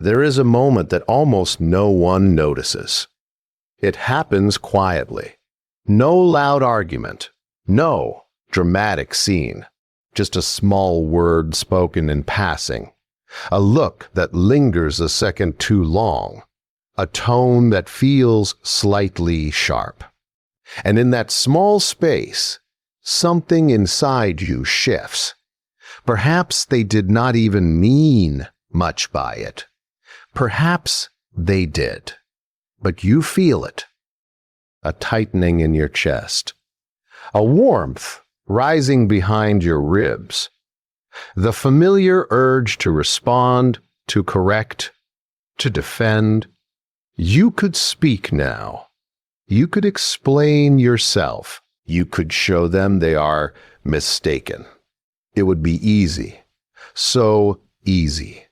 There is a moment that almost no one notices. It happens quietly. No loud argument. No dramatic scene. Just a small word spoken in passing. A look that lingers a second too long. A tone that feels slightly sharp. And in that small space, something inside you shifts. Perhaps they did not even mean much by it. Perhaps they did. But you feel it. A tightening in your chest. A warmth rising behind your ribs. The familiar urge to respond, to correct, to defend. You could speak now. You could explain yourself. You could show them they are mistaken. It would be easy. So easy.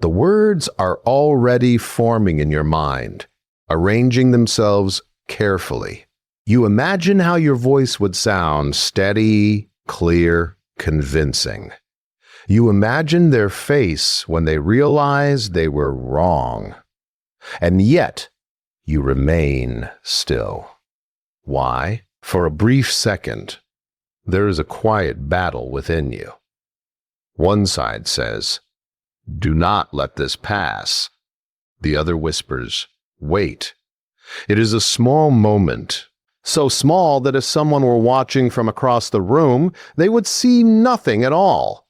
The words are already forming in your mind, arranging themselves carefully. You imagine how your voice would sound steady, clear, convincing. You imagine their face when they realize they were wrong. And yet, you remain still. Why? For a brief second, there is a quiet battle within you. One side says, "Do not let this pass." The other whispers, "Wait." It is a small moment, so small that if someone were watching from across the room, they would see nothing at all.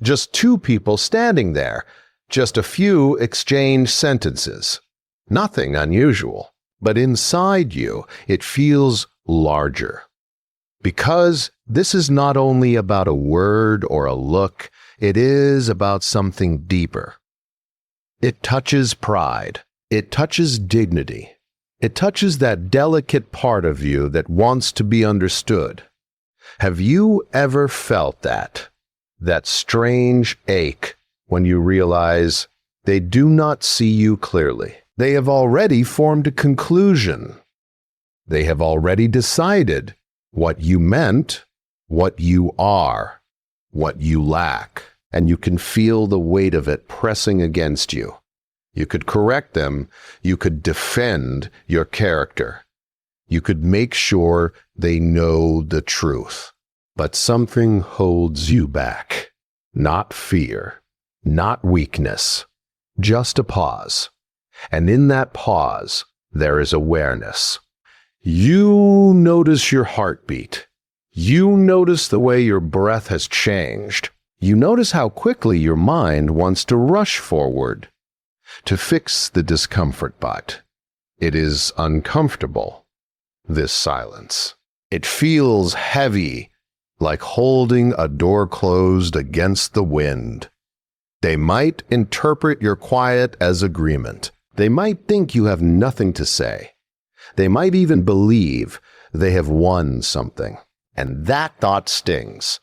Just two people standing there, just a few exchanged sentences. Nothing unusual, but inside you, it feels larger. Because this is not only about a word or a look, it is about something deeper. It touches pride. It touches dignity. It touches that delicate part of you that wants to be understood. Have you ever felt that? That strange ache when you realize they do not see you clearly. They have already formed a conclusion. They have already decided what you meant, what you are, what you lack, and you can feel the weight of it pressing against you. You could correct them, you could defend your character. You could make sure they know the truth. But something holds you back. Not fear, not weakness, just a pause. And in that pause, there is awareness. You notice your heartbeat. You notice the way your breath has changed. You notice how quickly your mind wants to rush forward to fix the discomfort, but it is uncomfortable, this silence. It feels heavy, like holding a door closed against the wind. They might interpret your quiet as agreement. They might think you have nothing to say. They might even believe they have won something. And that thought stings.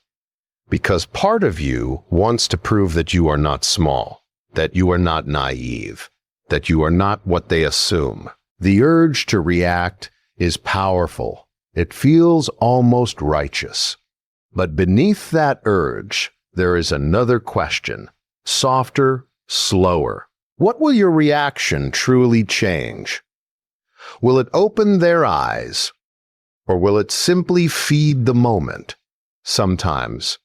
Because part of you wants to prove that you are not small, that you are not naive, that you are not what they assume. The urge to react is powerful. It feels almost righteous. But beneath that urge, there is another question, softer, slower. What will your reaction truly change? Will it open their eyes, or will it simply feed the moment? Sometimes,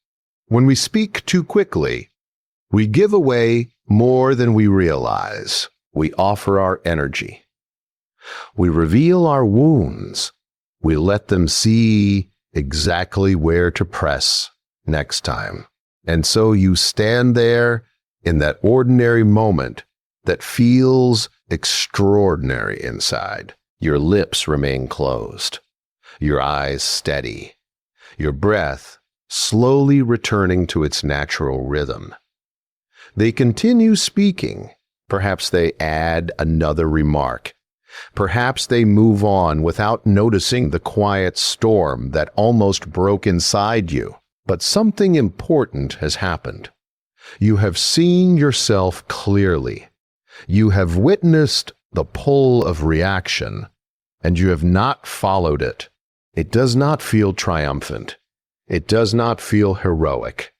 when we speak too quickly, we give away more than we realize. We offer our energy. We reveal our wounds. We let them see exactly where to press next time. And so you stand there in that ordinary moment that feels extraordinary inside. Your lips remain closed, your eyes steady, your breath slowly returning to its natural rhythm. They continue speaking. Perhaps they add another remark. Perhaps they move on without noticing the quiet storm that almost broke inside you. But something important has happened. You have seen yourself clearly. You have witnessed the pull of reaction, and you have not followed it. It does not feel triumphant. It does not feel heroic.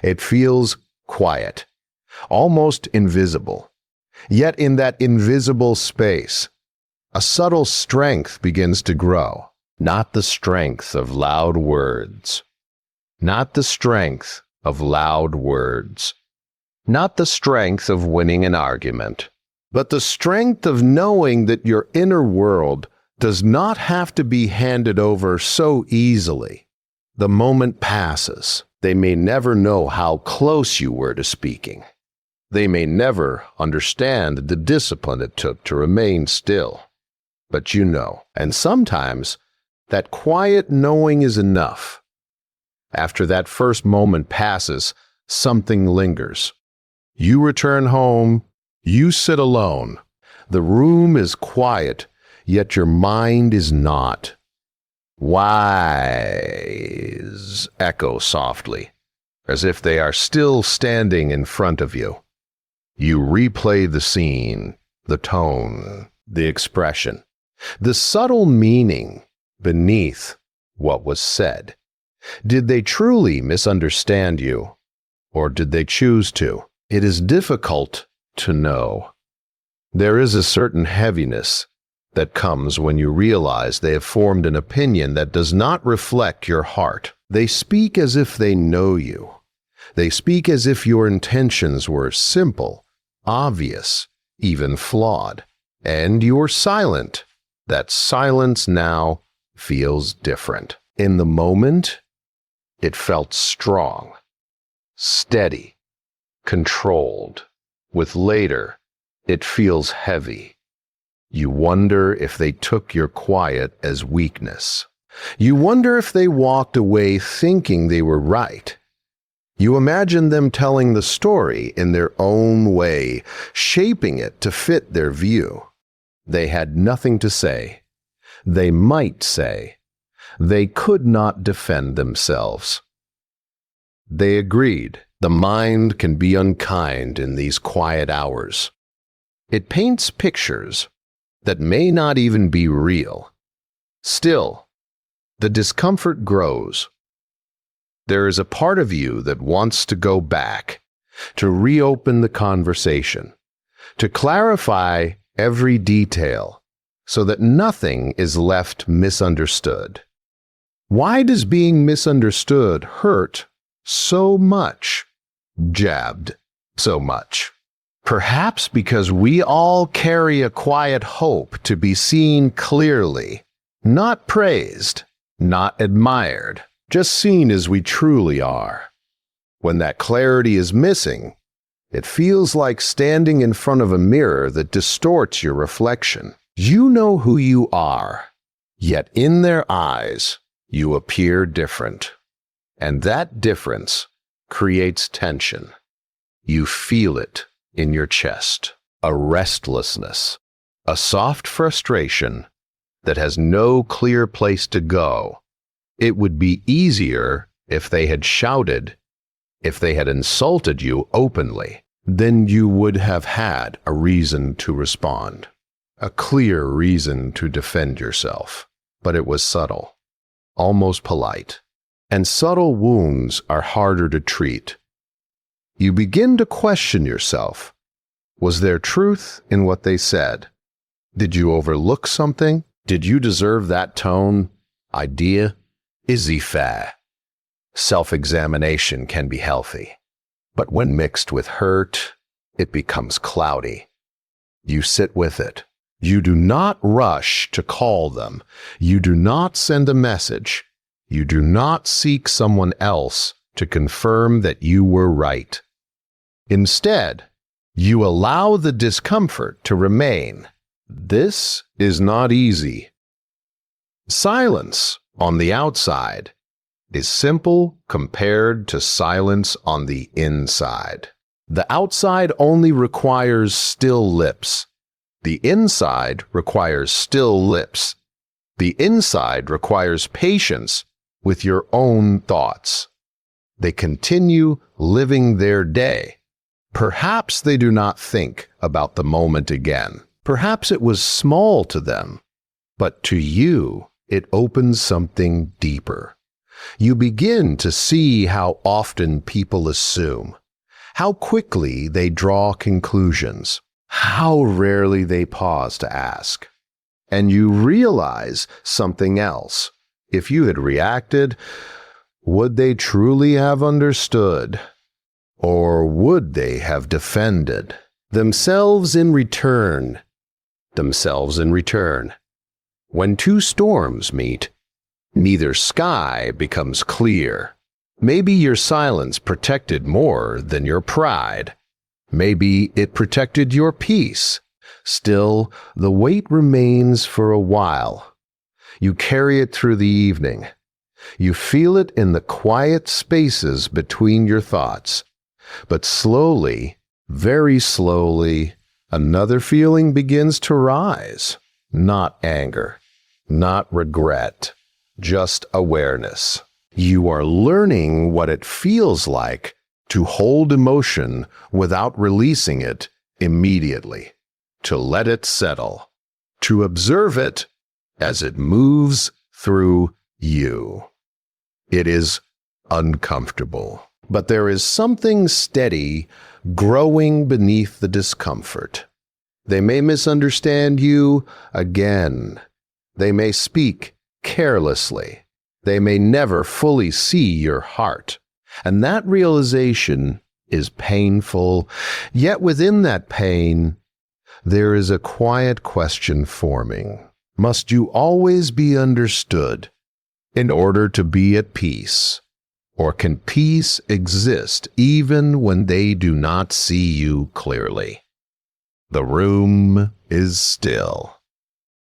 It feels quiet, almost invisible. Yet in that invisible space, a subtle strength begins to grow. Not the strength of loud words. Not the strength of loud words. Not the strength of winning an argument, but the strength of knowing that your inner world does not have to be handed over so easily. The moment passes. They may never know how close you were to speaking. They may never understand the discipline it took to remain still. But you know, and sometimes that quiet knowing is enough. After that first moment passes, something lingers. You return home, you sit alone. The room is quiet, yet your mind is not. Whys echo softly, as if they are still standing in front of you. You replay the scene, the tone, the expression, the subtle meaning beneath what was said. Did they truly misunderstand you, or did they choose to? It is difficult to know. There is a certain heaviness that comes when you realize they have formed an opinion that does not reflect your heart. They speak as if they know you. They speak as if your intentions were simple, obvious, even flawed. And you're silent. That silence now feels different. In the moment, it felt strong, steady, controlled. With later, it feels heavy. You wonder if they took your quiet as weakness. You wonder if they walked away thinking they were right. You imagine them telling the story in their own way, shaping it to fit their view. They had nothing to say. They might say. They could not defend themselves. They agreed. The mind can be unkind in these quiet hours. It paints pictures that may not even be real. Still, the discomfort grows. There is a part of you that wants to go back, to reopen the conversation, to clarify every detail so that nothing is left misunderstood. Why does being misunderstood hurt so much? Jabbed so much? Perhaps because we all carry a quiet hope to be seen clearly, not praised, not admired, just seen as we truly are. When that clarity is missing, it feels like standing in front of a mirror that distorts your reflection. You know who you are, yet in their eyes, you appear different. And that difference creates tension. You feel it in your chest, a restlessness, a soft frustration that has no clear place to go. It would be easier if they had shouted, if they had insulted you openly. Then you would have had a reason to respond, a clear reason to defend yourself. But it was subtle, almost polite. And subtle wounds are harder to treat. You begin to question yourself. Was there truth in what they said? Did you overlook something? Did you deserve that tone, idea? Is he fair? Self-examination can be healthy, but when mixed with hurt, it becomes cloudy. You sit with it. You do not rush to call them. You do not send a message. You do not seek someone else to confirm that you were right. Instead, you allow the discomfort to remain. This is not easy. Silence on the outside is simple compared to silence on the inside. The outside only requires still lips. The inside requires still lips. The inside requires patience with your own thoughts. They continue living their day. Perhaps they do not think about the moment again. Perhaps it was small to them, but to you, it opens something deeper. You begin to see how often people assume, how quickly they draw conclusions, how rarely they pause to ask. And you realize something else. If you had reacted, would they truly have understood? Or would they have defended themselves in return? When two storms meet, neither sky becomes clear. Maybe your silence protected more than your pride. Maybe it protected your peace. Still, the weight remains for a while. You carry it through the evening. You feel it in the quiet spaces between your thoughts. But slowly, very slowly, another feeling begins to rise. Not anger, not regret, just awareness. You are learning what it feels like to hold emotion without releasing it immediately, to let it settle, to observe it as it moves through you. It is uncomfortable, but there is something steady growing beneath the discomfort. They may misunderstand you again. They may speak carelessly. They may never fully see your heart. And that realization is painful. Yet within that pain, there is a quiet question forming. Must you always be understood in order to be at peace? Or can peace exist even when they do not see you clearly? The room is still.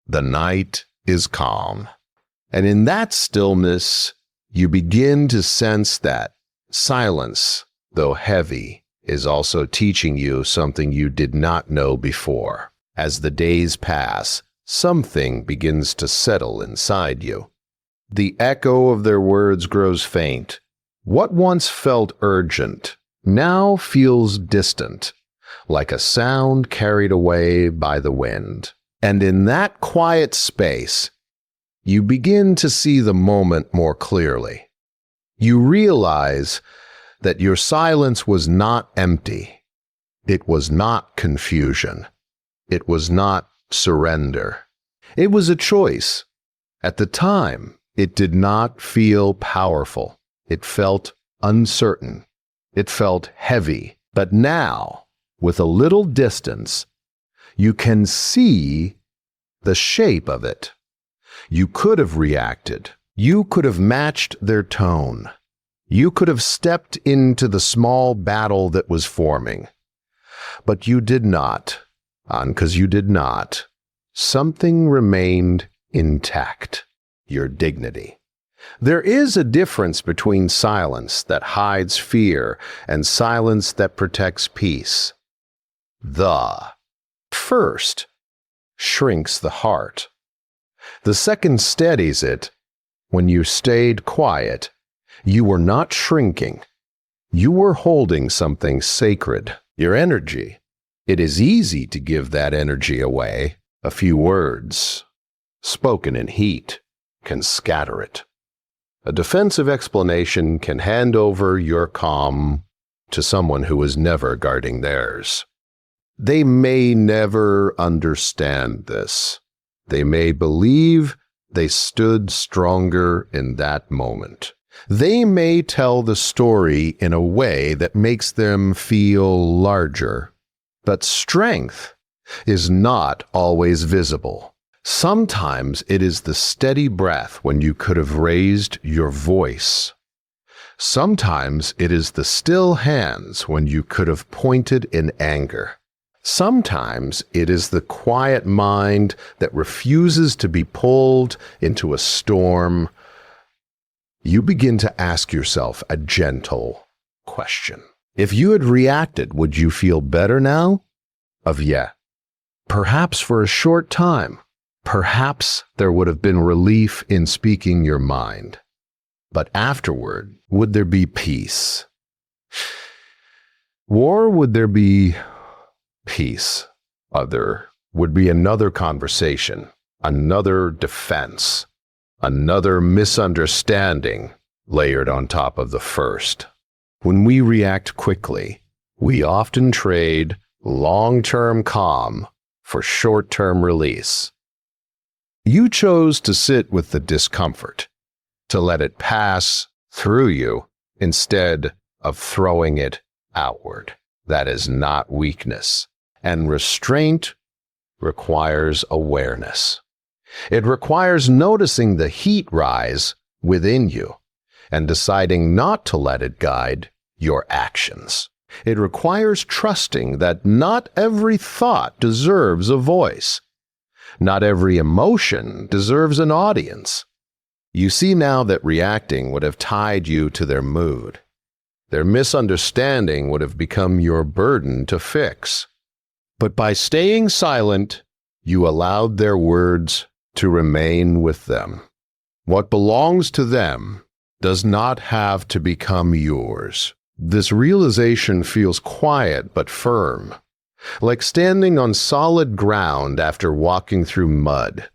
The night is calm. And in that stillness, you begin to sense that silence, though heavy, is also teaching you something you did not know before. As the days pass, something begins to settle inside you. The echo of their words grows faint. What once felt urgent now feels distant, like a sound carried away by the wind. And in that quiet space, you begin to see the moment more clearly. You realize that your silence was not empty. It was not confusion. It was not surrender. It was a choice. At the time, it did not feel powerful. It felt uncertain. It felt heavy. But now, with a little distance, you can see the shape of it. You could have reacted. You could have matched their tone. You could have stepped into the small battle that was forming. But you did not. And because you did not, something remained intact. Your dignity. There is a difference between silence that hides fear and silence that protects peace. The first shrinks the heart. The second steadies it. When you stayed quiet, you were not shrinking. You were holding something sacred, your energy. It is easy to give that energy away. A few words, spoken in heat, can scatter it. A defensive explanation can hand over your calm to someone who is never guarding theirs. They may never understand this. They may believe they stood stronger in that moment. They may tell the story in a way that makes them feel larger. But strength is not always visible. Sometimes it is the steady breath when you could have raised your voice. Sometimes it is the still hands when you could have pointed in anger. Sometimes it is the quiet mind that refuses to be pulled into a storm. You begin to ask yourself a gentle question. If you had reacted, would you feel better now? Yeah. Perhaps for a short time. Perhaps there would have been relief in speaking your mind. But afterward, would there be peace? Or would there be peace? There would be another conversation, another defense, another misunderstanding layered on top of the first. When we react quickly, we often trade long-term calm for short-term release. You chose to sit with the discomfort, to let it pass through you instead of throwing it outward. That is not weakness. And restraint requires awareness. It requires noticing the heat rise within you and deciding not to let it guide your actions. It requires trusting that not every thought deserves a voice. Not every emotion deserves an audience. You see now that reacting would have tied you to their mood. Their misunderstanding would have become your burden to fix. But by staying silent, you allowed their words to remain with them. What belongs to them does not have to become yours. This realization feels quiet but firm, like standing on solid ground after walking through mud.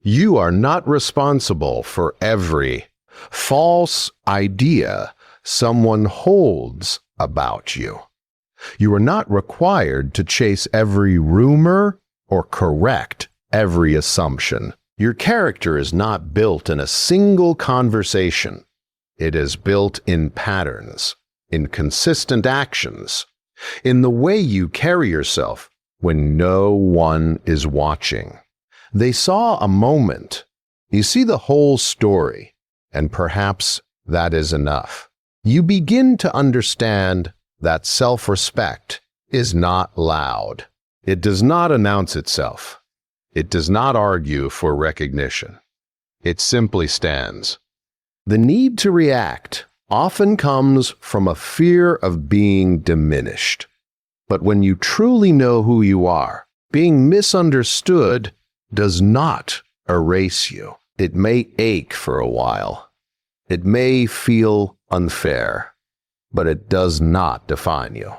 You are not responsible for every false idea someone holds about you. You are not required to chase every rumor or correct every assumption. Your character is not built in a single conversation. It is built in patterns, in consistent actions, in the way you carry yourself when no one is watching. They saw a moment. You see the whole story, and perhaps that is enough. You begin to understand that self-respect is not loud. It does not announce itself. It does not argue for recognition. It simply stands. The need to react often comes from a fear of being diminished. But when you truly know who you are, being misunderstood does not erase you. It may ache for a while. It may feel unfair, but it does not define you.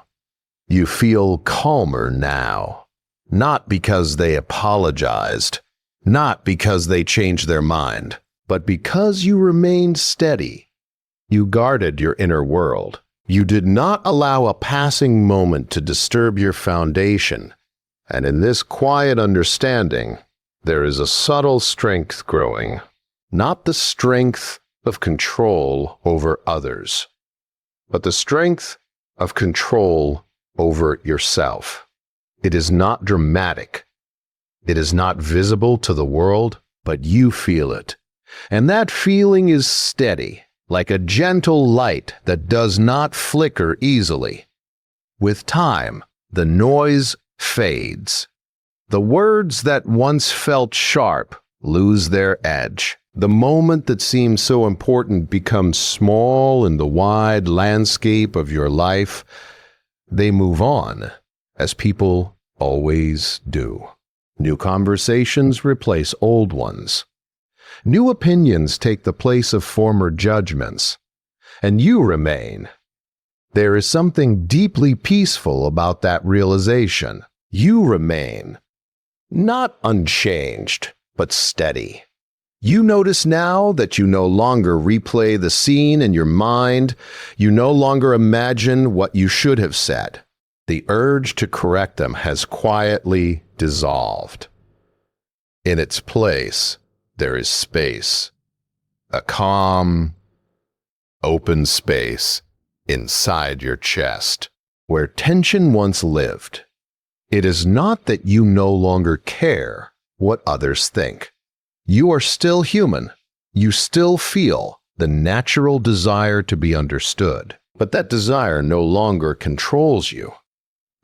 You feel calmer now, not because they apologized, not because they changed their mind, but because you remained steady. You guarded your inner world. You did not allow a passing moment to disturb your foundation. And in this quiet understanding, there is a subtle strength growing, not the strength of control over others, but the strength of control over yourself. It is not dramatic. It is not visible to the world, but you feel it. And that feeling is steady, like a gentle light that does not flicker easily. With time, the noise fades. The words that once felt sharp lose their edge. The moment that seemed so important becomes small in the wide landscape of your life. They move on, as people always do. New conversations replace old ones. New opinions take the place of former judgments, and you remain. There is something deeply peaceful about that realization. You remain. Not unchanged, but steady. You notice now that you no longer replay the scene in your mind. You no longer imagine what you should have said. The urge to correct them has quietly dissolved. In its place, there is space. A calm, open space inside your chest, where tension once lived. It is not that you no longer care what others think. You are still human. You still feel the natural desire to be understood, but that desire no longer controls you.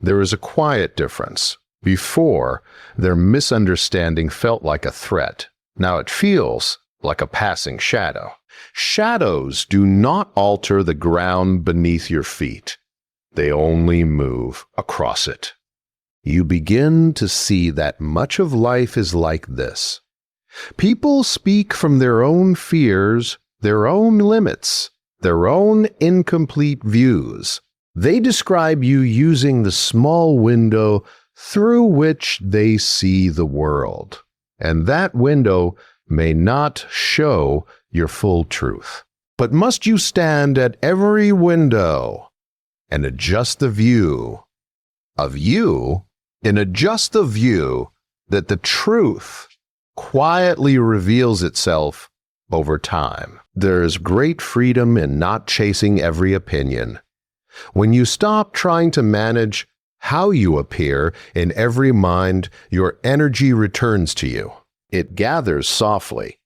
There is a quiet difference. Before, their misunderstanding felt like a threat. Now it feels like a passing shadow. Shadows do not alter the ground beneath your feet. They only move across it. You begin to see that much of life is like this. People speak from their own fears, their own limits, their own incomplete views. They describe you using the small window through which they see the world. And that window may not show your full truth. But must you stand at every window and adjust the view of you in a just the view that the truth quietly reveals itself over time. There's great freedom in not chasing every opinion. When you stop trying to manage how you appear in every mind, your energy returns to you. It gathers softly,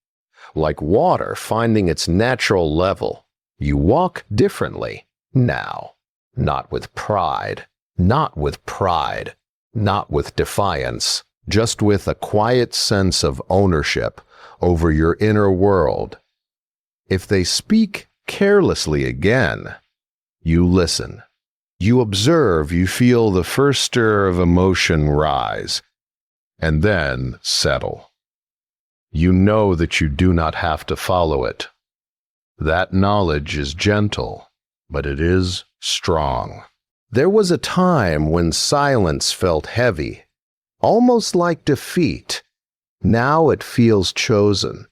like water finding its natural level. You walk differently now, not with pride, not with defiance, just with a quiet sense of ownership over your inner world. If they speak carelessly again, you listen. You observe, you feel the first stir of emotion rise, and then settle. You know that you do not have to follow it. That knowledge is gentle, but it is strong. There was a time when silence felt heavy, almost like defeat. Now it feels chosen.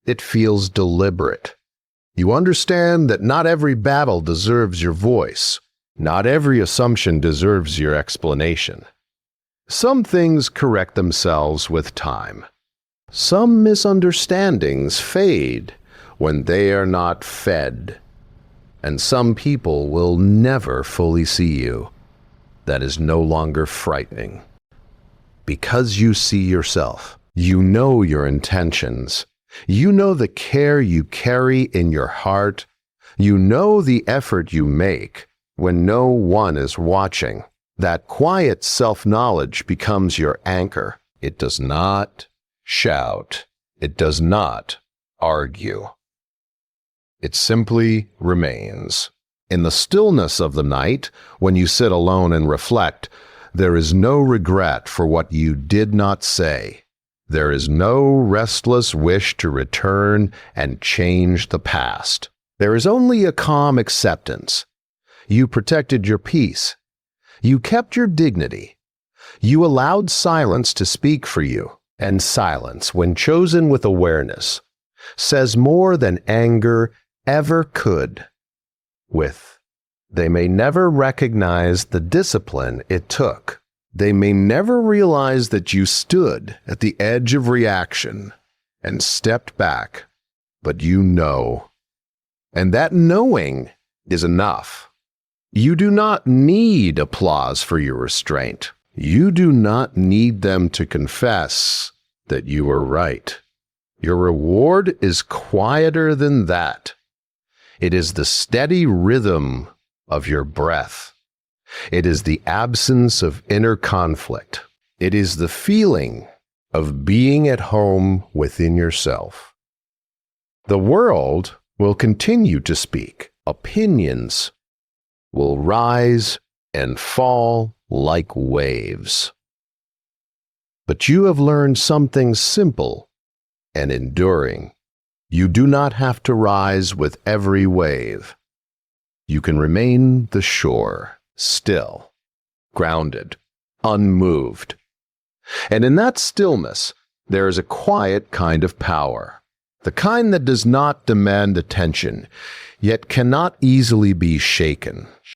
It feels deliberate. You understand that not every battle deserves your voice. Not every assumption deserves your explanation. Some things correct themselves with time. Some misunderstandings fade when they are not fed. And some people will never fully see you. That is no longer frightening. Because you see yourself, you know your intentions. You know the care you carry in your heart. You know the effort you make when no one is watching. That quiet self-knowledge becomes your anchor. It does not shout. It does not argue. It simply remains. In the stillness of the night, when you sit alone and reflect, there is no regret for what you did not say. There is no restless wish to return and change the past. There is only a calm acceptance. You protected your peace. You kept your dignity. You allowed silence to speak for you. And silence, when chosen with awareness, says more than anger ever could. They may never recognize the discipline it took. They may never realize that you stood at the edge of reaction and stepped back, but you know. And that knowing is enough. You do not need applause for your restraint. You do not need them to confess that you were right. Your reward is quieter than that. It is the steady rhythm of your breath. It is the absence of inner conflict. It is the feeling of being at home within yourself. The world will continue to speak. Opinions will rise and fall like waves. But you have learned something simple and enduring. You do not have to rise with every wave. You can remain the shore, still, grounded, unmoved. And in that stillness, there is a quiet kind of power, the kind that does not demand attention, yet cannot easily be shaken.